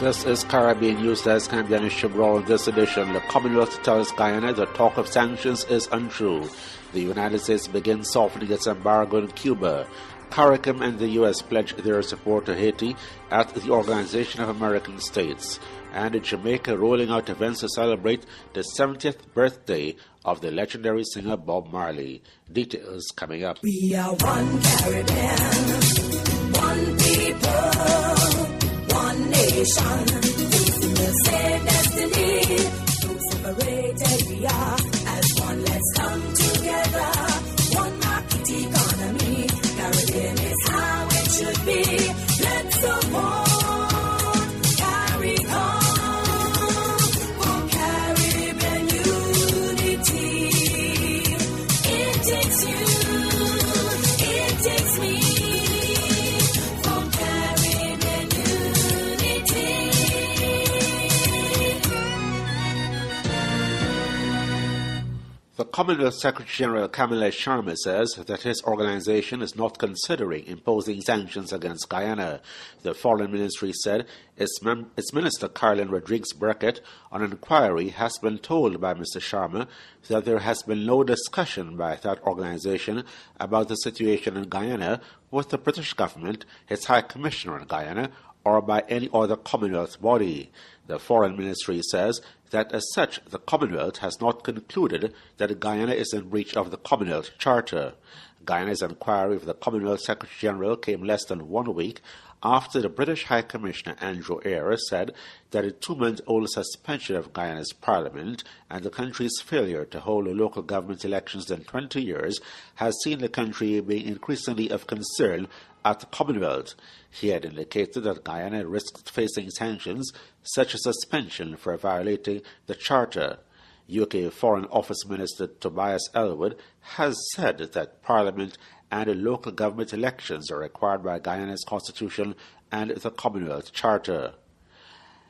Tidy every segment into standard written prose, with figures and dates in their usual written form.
This is Caribbean News Desk. I'm Dennis Chibral. In this edition, the Commonwealth tells Guyana the talk of sanctions is untrue. The United States begins softening its embargo in Cuba. Caricom and the U.S. pledge their support to Haiti at the Organization of American States. And in Jamaica, rolling out events to celebrate the 70th birthday of the legendary singer Bob Marley. Details coming up. We are one Caribbean, one people, one nation. Facing the same destiny. So separated we are as one. Let's come together. One market economy. Caribbean is how it should be. Let's support Caricom for Caribbean unity. It takes you, it takes me for Caribbean unity. The Commonwealth Secretary-General Kamala Sharma says that his organization is not considering imposing sanctions against Guyana. The Foreign Ministry said its Minister Carolyn Rodriguez-Burkett on an inquiry has been told by Mr. Sharma that there has been no discussion by that organization about the situation in Guyana with the British government, its High Commissioner in Guyana, or by any other Commonwealth body. The Foreign Ministry says that as such, the Commonwealth has not concluded that Guyana is in breach of the Commonwealth Charter. Guyana's inquiry of the Commonwealth Secretary-General came less than 1 week after the British High Commissioner Andrew Ayres said that a 2-month-old suspension of Guyana's parliament and the country's failure to hold local government elections in 20 years has seen the country being increasingly of concern at the Commonwealth. He had indicated that Guyana risked facing sanctions such as suspension for violating the Charter. UK Foreign Office Minister Tobias Ellwood has said that Parliament and local government elections are required by Guyana's Constitution and the Commonwealth Charter.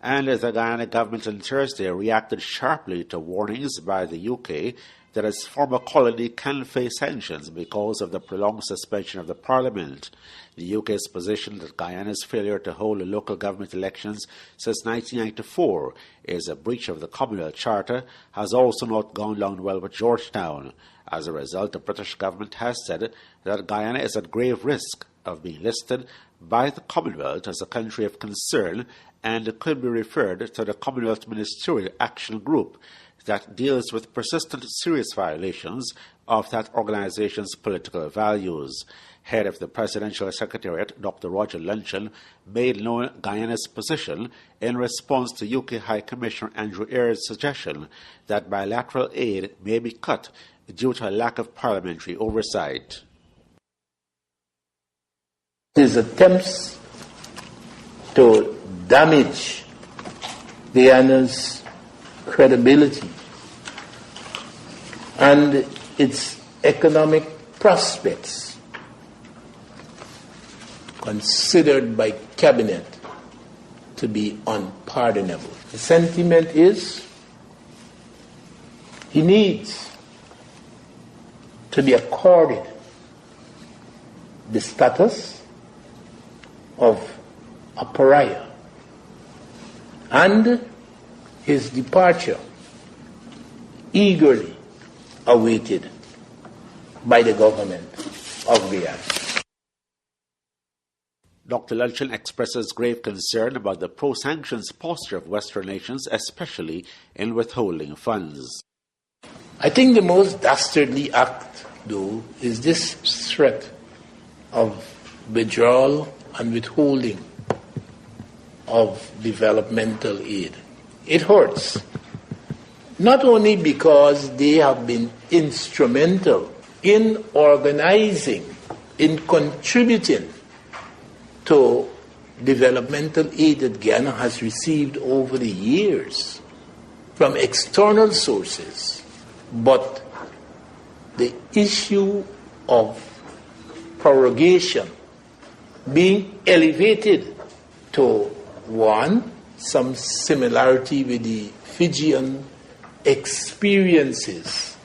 And the Guyana government on Thursday reacted sharply to warnings by the UK that its former colony can face sanctions because of the prolonged suspension of the Parliament. The UK's position that Guyana's failure to hold local government elections since 1994 is a breach of the Commonwealth Charter has also not gone down well with Georgetown. As a result, the British government has said that Guyana is at grave risk of being listed by the Commonwealth as a country of concern and could be referred to the Commonwealth Ministerial Action Group that deals with persistent serious violations of that organization's political values. Head of the Presidential Secretariat, Dr. Roger Luncheon, made known Guyana's position in response to UK High Commissioner Andrew Ayres' suggestion that bilateral aid may be cut due to a lack of parliamentary oversight. His attempts to damage Guyana's credibility and its economic prospects considered by cabinet to be unpardonable. The sentiment is he needs to be accorded the status of a pariah, and his departure eagerly awaited by the government of Guyana. Dr. Luncheon expresses grave concern about the pro-sanctions posture of Western nations, especially in withholding funds. I think the most dastardly act, though, is this threat of withdrawal and withholding of developmental aid. It hurts, not only because they have been instrumental in organizing, in contributing to developmental aid that Guyana has received over the years from external sources, but the issue of prorogation being elevated to one, some similarity with the Fijian experiences,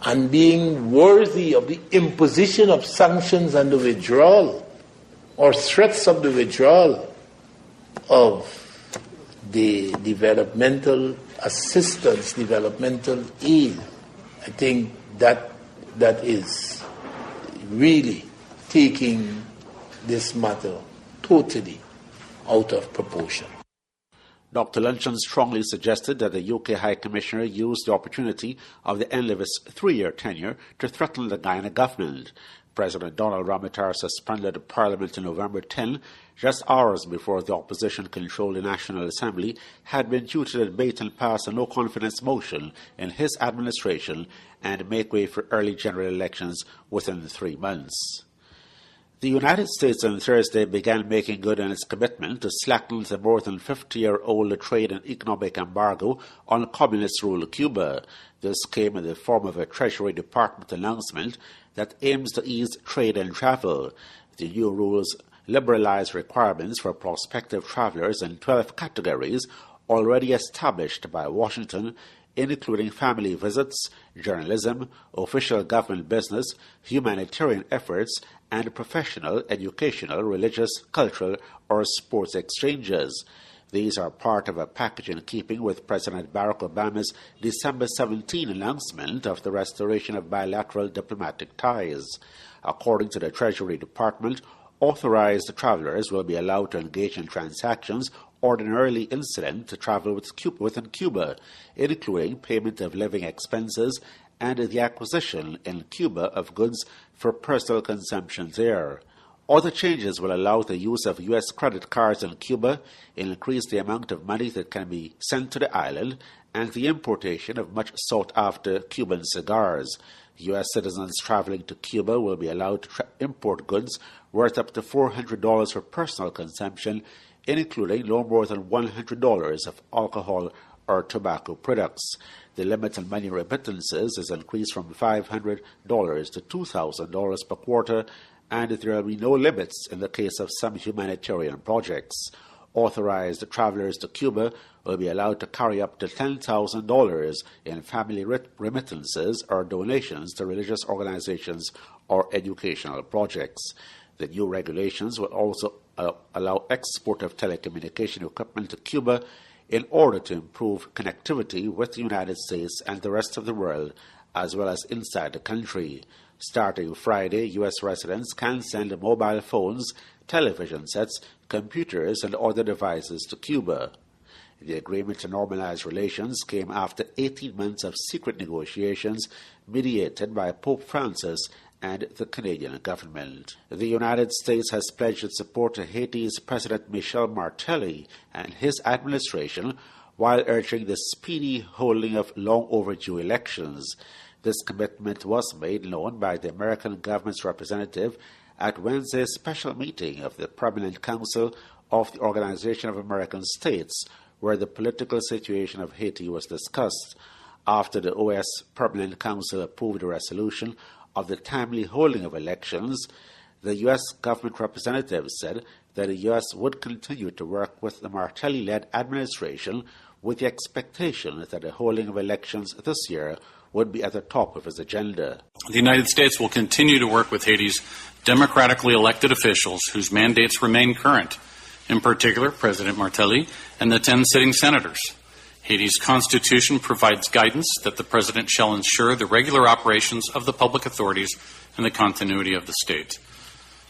and being worthy of the imposition of sanctions and the withdrawal or threats of the withdrawal of the developmental assistance, developmental aid. I think that is really taking this matter totally out of proportion. Dr. Luncheon strongly suggested that the UK High Commissioner use the opportunity of the end of his 3-year tenure to threaten the Guyana government. President Donald Ramotar suspended Parliament on November 10, just hours before the opposition-controlled National Assembly had been due to debate and pass a no-confidence motion in his administration and make way for early general elections within 3 months. The United States on Thursday began making good on its commitment to slacken the more than 50-year-old trade and economic embargo on communist-ruled Cuba. This came in the form of a Treasury Department announcement that aims to ease trade and travel. The new rules liberalize requirements for prospective travelers in 12 categories already established by Washington, including family visits, journalism, official government business, humanitarian efforts, and professional, educational, religious, cultural, or sports exchanges. These are part of a package in keeping with President Barack Obama's December 17 announcement of the restoration of bilateral diplomatic ties. According to the Treasury Department, authorized travelers will be allowed to engage in transactions ordinarily incident to travel within Cuba, including payment of living expenses and the acquisition in Cuba of goods for personal consumption there. Other changes will allow the use of U.S. credit cards in Cuba, increase the amount of money that can be sent to the island, and the importation of much sought-after Cuban cigars. U.S. citizens traveling to Cuba will be allowed to import goods worth up to $400 for personal consumption, including no more than $100 of alcohol or tobacco products. The limit on money remittances is increased from $500 to $2,000 per quarter, and there will be no limits in the case of some humanitarian projects. Authorized travelers to Cuba will be allowed to carry up to $10,000 in family remittances or donations to religious organizations or educational projects. The new regulations will also allow export of telecommunication equipment to Cuba in order to improve connectivity with the United States and the rest of the world, as well as inside the country. Starting Friday, U.S. residents can send mobile phones, television sets, computers, and other devices to Cuba. The agreement to normalize relations came after 18 months of secret negotiations mediated by Pope Francis and the Canadian government. The United States has pledged its support to Haiti's President Michel Martelly and his administration while urging the speedy holding of long overdue elections. This commitment was made known by the American government's representative at Wednesday's special meeting of the Permanent Council of the Organization of American States, where the political situation of Haiti was discussed. After the OAS Permanent Council approved a resolution of the timely holding of elections, the U.S. government representative said that the U.S. would continue to work with the Martelly-led administration with the expectation that the holding of elections this year would be at the top of his agenda. The United States will continue to work with Haiti's democratically elected officials whose mandates remain current, in particular President Martelly and the 10 sitting senators. Haiti's constitution provides guidance that the president shall ensure the regular operations of the public authorities and the continuity of the state.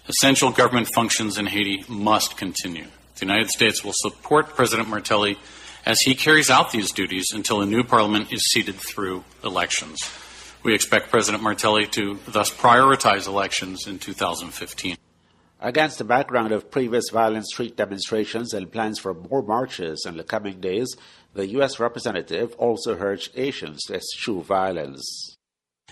Essential government functions in Haiti must continue. The United States will support President Martelly as he carries out these duties until a new parliament is seated through elections. We expect President Martelly to thus prioritize elections in 2015. Against the background of previous violent street demonstrations and plans for more marches in the coming days, the U.S. representative also urged Haitians to eschew violence.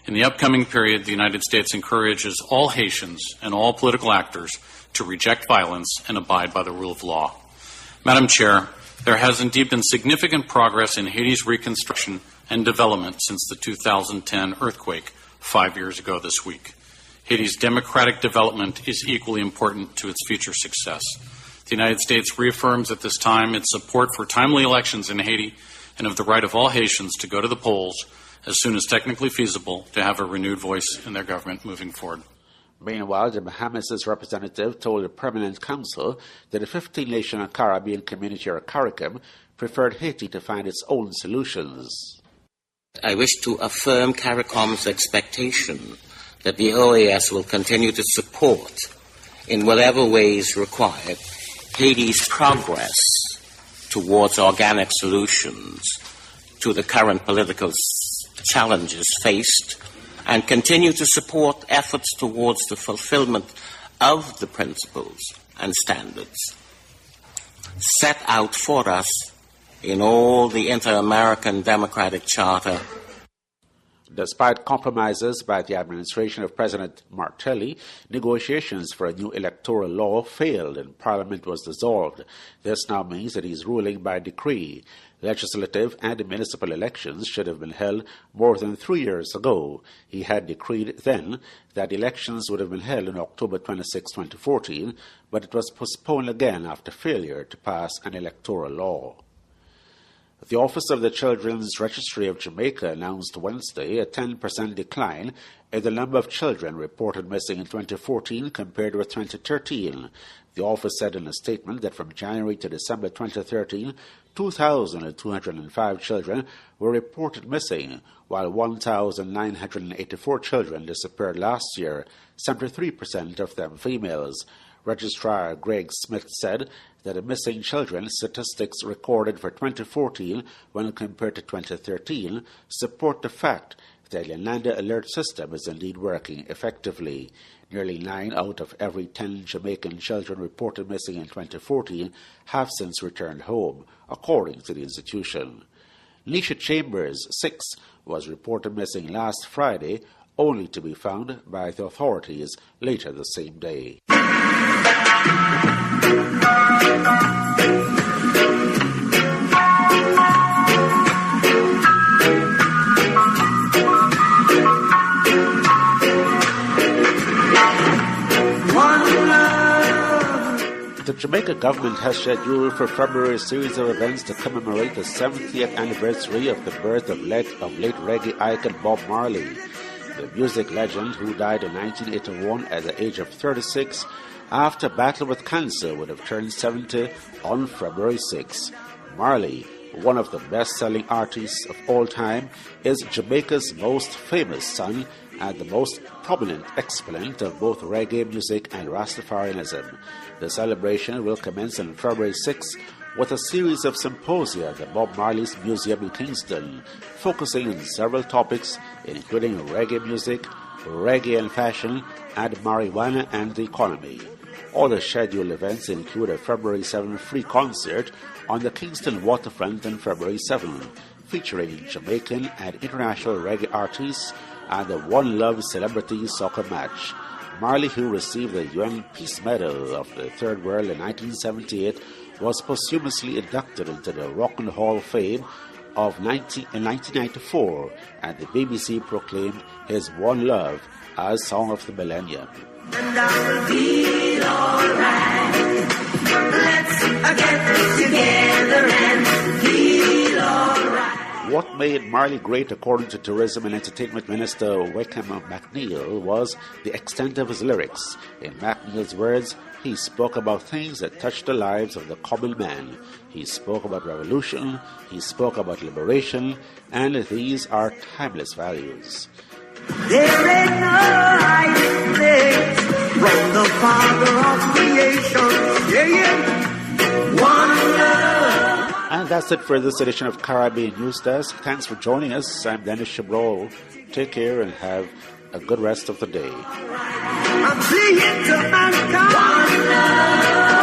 In the upcoming period, the United States encourages all Haitians and all political actors to reject violence and abide by the rule of law. Madam Chair, there has indeed been significant progress in Haiti's reconstruction and development since the 2010 earthquake 5 years ago this week. Haiti's democratic development is equally important to its future success. The United States reaffirms at this time its support for timely elections in Haiti and of the right of all Haitians to go to the polls as soon as technically feasible to have a renewed voice in their government moving forward. Meanwhile, the Bahamas' representative told the Permanent Council that the 15-nation Caribbean Community, or Caricom, preferred Haiti to find its own solutions. I wish to affirm Caricom's expectation that the OAS will continue to support, in whatever ways required, Haiti's progress towards organic solutions to the current political challenges faced, and continue to support efforts towards the fulfillment of the principles and standards set out for us in all the Inter-American Democratic Charter. Despite compromises by the administration of President Martelly, negotiations for a new electoral law failed and Parliament was dissolved. This now means that he's ruling by decree. Legislative and municipal elections should have been held more than 3 years ago. He had decreed then that elections would have been held on October 26, 2014, but it was postponed again after failure to pass an electoral law. The Office of the Children's Registry of Jamaica announced Wednesday a 10% decline in the number of children reported missing in 2014 compared with 2013. The office said in a statement that from January to December 2013, 2,205 children were reported missing, while 1,984 children disappeared last year, 73% of them females. Registrar Greg Smith said that the missing children statistics recorded for 2014 when compared to 2013 support the fact that the Nanda alert system is indeed working effectively. Nearly 9 out of every 10 Jamaican children reported missing in 2014 have since returned home, according to the institution. Nisha Chambers, 6, was reported missing last Friday, only to be found by the authorities later the same day. The Jamaica government has scheduled for February a series of events to commemorate the 70th anniversary of the birth of late reggae icon Bob Marley. The music legend, who died in 1981 at the age of 36 after battle with cancer, would have turned 70 on February 6. Marley, one of the best-selling artists of all time, is Jamaica's most famous son and the most prominent exponent of both reggae music and Rastafarianism. The celebration will commence on February 6 with a series of symposia at the Bob Marley's Museum in Kingston, focusing on several topics including reggae music, reggae and fashion, and marijuana and the economy. Other scheduled events include a February 7 free concert on the Kingston waterfront on February 7, featuring Jamaican and international reggae artists, and the One Love Celebrity Soccer match. Marley, who received the UN Peace Medal of the Third World in 1978, was posthumously inducted into the Rock and Hall of Fame in 1994, and the BBC proclaimed his One Love as Song of the Millennium. And I will feel alright. Let's get together and feel alright. What made Marley great, according to Tourism and Entertainment Minister Wickham McNeil, was the extent of his lyrics. In McNeil's words, he spoke about things that touched the lives of the common man. He spoke about revolution, he spoke about liberation, and these are timeless values. There ain't no hiding place from the Father of creation. One love. And that's it for this edition of Caribbean News Desk. Thanks for joining us. I'm Dennis Chabrol. Take care and have a good rest of the day. I'm seeing to mankind. One love.